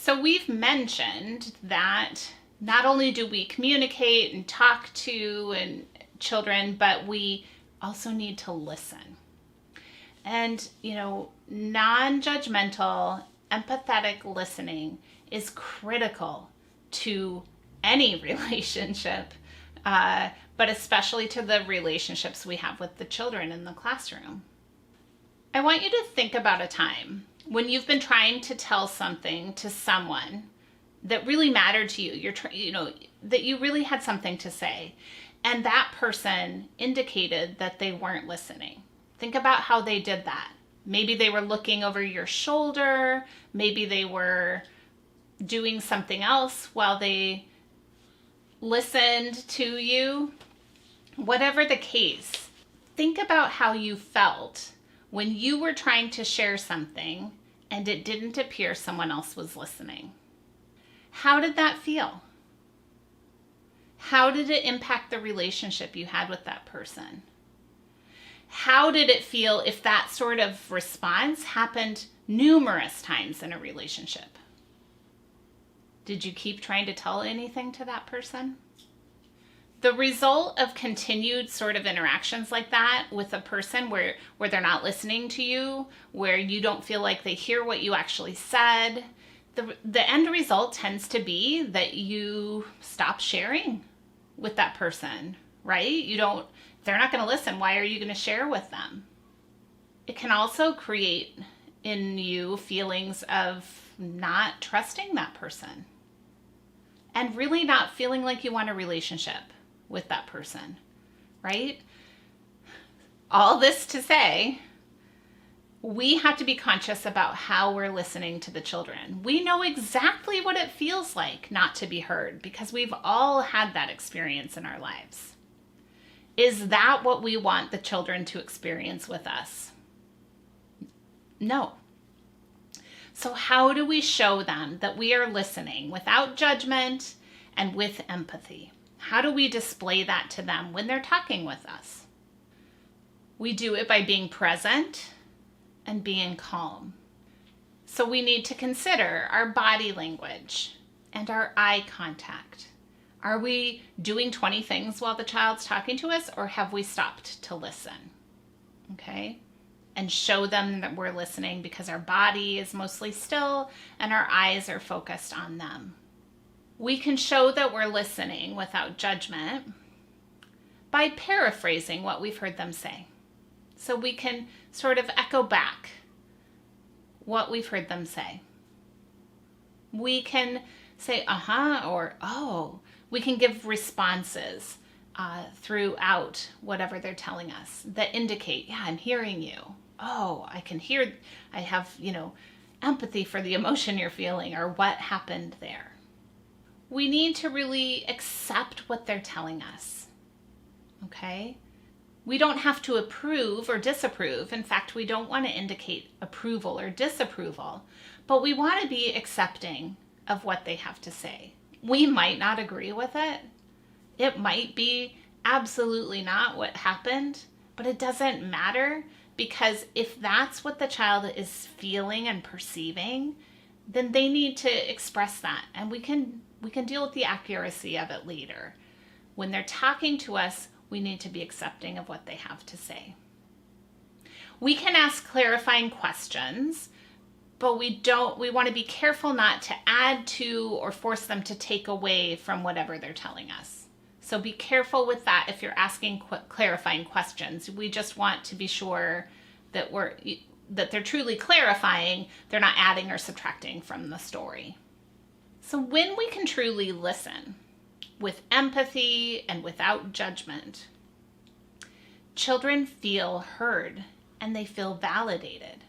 So we've mentioned that not only do we communicate and talk to children, but we also need to listen. And, non-judgmental, empathetic listening is critical to any relationship, but especially to the relationships we have with the children in the classroom. I want you to think about a time when you've been trying to tell something to someone that really mattered to you, that you really had something to say, and that person indicated that they weren't listening. Think about how they did that. Maybe they were looking over your shoulder. Maybe they were doing something else while they listened to you. Whatever the case, think about how you felt when you were trying to share something and it didn't appear someone else was listening. How did that feel? How did it impact the relationship you had with that person? How did it feel if that sort of response happened numerous times in a relationship? Did you keep trying to tell anything to that person? The result of continued sort of interactions like that with a person where they're not listening to you, where you don't feel like they hear what you actually said, the end result tends to be that you stop sharing with that person, right? They're not going to listen. Why are you going to share with them? It can also create in you feelings of not trusting that person and really not feeling like you want a relationship with that person, right? All this to say, we have to be conscious about how we're listening to the children. We know exactly what it feels like not to be heard because we've all had that experience in our lives. Is that what we want the children to experience with us? No. So how do we show them that we are listening without judgment and with empathy? How do we display that to them when they're talking with us? We do it by being present and being calm. So we need to consider our body language and our eye contact. Are we doing 20 things while the child's talking to us, or have we stopped to listen? Okay? And show them that we're listening because our body is mostly still and our eyes are focused on them. We can show that we're listening without judgment by paraphrasing what we've heard them say. So we can sort of echo back what we've heard them say. We can say, uh-huh, or oh. We can give responses throughout whatever they're telling us that indicate, yeah, I'm hearing you. Oh, I can hear, I have, empathy for the emotion you're feeling or what happened there. We need to really accept what they're telling us, okay? We don't have to approve or disapprove. In fact, we don't want to indicate approval or disapproval, but we want to be accepting of what they have to say. We might not agree with it. It might be absolutely not what happened, but it doesn't matter because if that's what the child is feeling and perceiving, then they need to express that, and we can deal with the accuracy of it later. When they're talking to us, we need to be accepting of what they have to say. We can ask clarifying questions, but we want to be careful not to add to or force them to take away from whatever they're telling us. So be careful with that if you're asking clarifying questions. We just want to be sure that they're truly clarifying, they're not adding or subtracting from the story. So when we can truly listen with empathy and without judgment, children feel heard and they feel validated.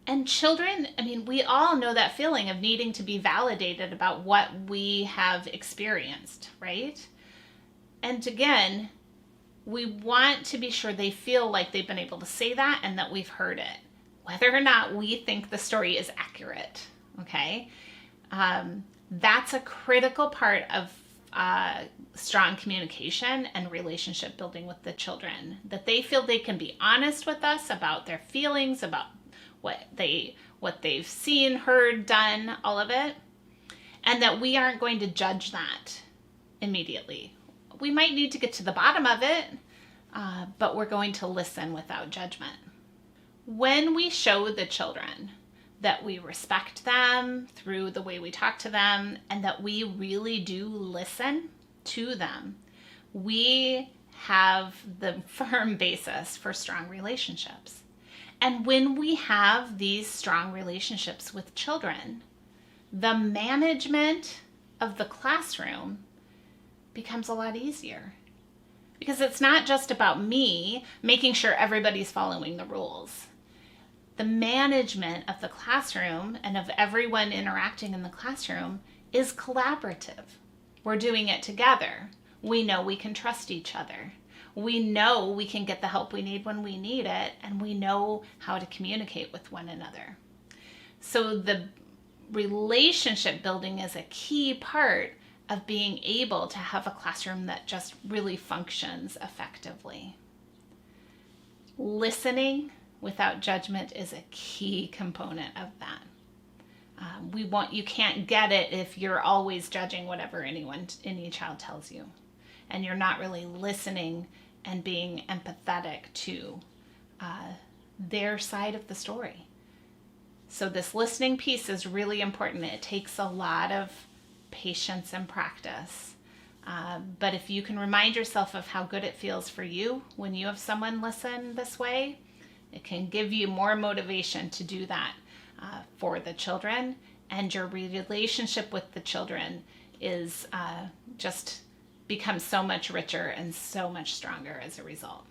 And children, we all know that feeling of needing to be validated about what we have experienced, right? And again, we want to be sure they feel like they've been able to say that and that we've heard it, whether or not we think the story is accurate, okay? That's a critical part of strong communication and relationship building with the children, that they feel they can be honest with us about their feelings, about what they've seen, heard, done, all of it. and that we aren't going to judge that immediately. We might need to get to the bottom of it, but we're going to listen without judgment. When we show the children that we respect them through the way we talk to them and that we really do listen to them, we have the firm basis for strong relationships. And when we have these strong relationships with children, the management of the classroom becomes a lot easier. Because it's not just about me making sure everybody's following the rules. The management of the classroom and of everyone interacting in the classroom is collaborative. We're doing it together. We know we can trust each other. We know we can get the help we need when we need it, and we know how to communicate with one another. So the relationship building is a key part of being able to have a classroom that just really functions effectively. Listening without judgment is a key component of that. You can't get it if you're always judging whatever any child tells you, and you're not really listening and being empathetic to their side of the story. So this listening piece is really important. It takes a lot of patience and practice. But if you can remind yourself of how good it feels for you when you have someone listen this way, it can give you more motivation to do that for the children, and your relationship with the children is just becomes so much richer and so much stronger as a result.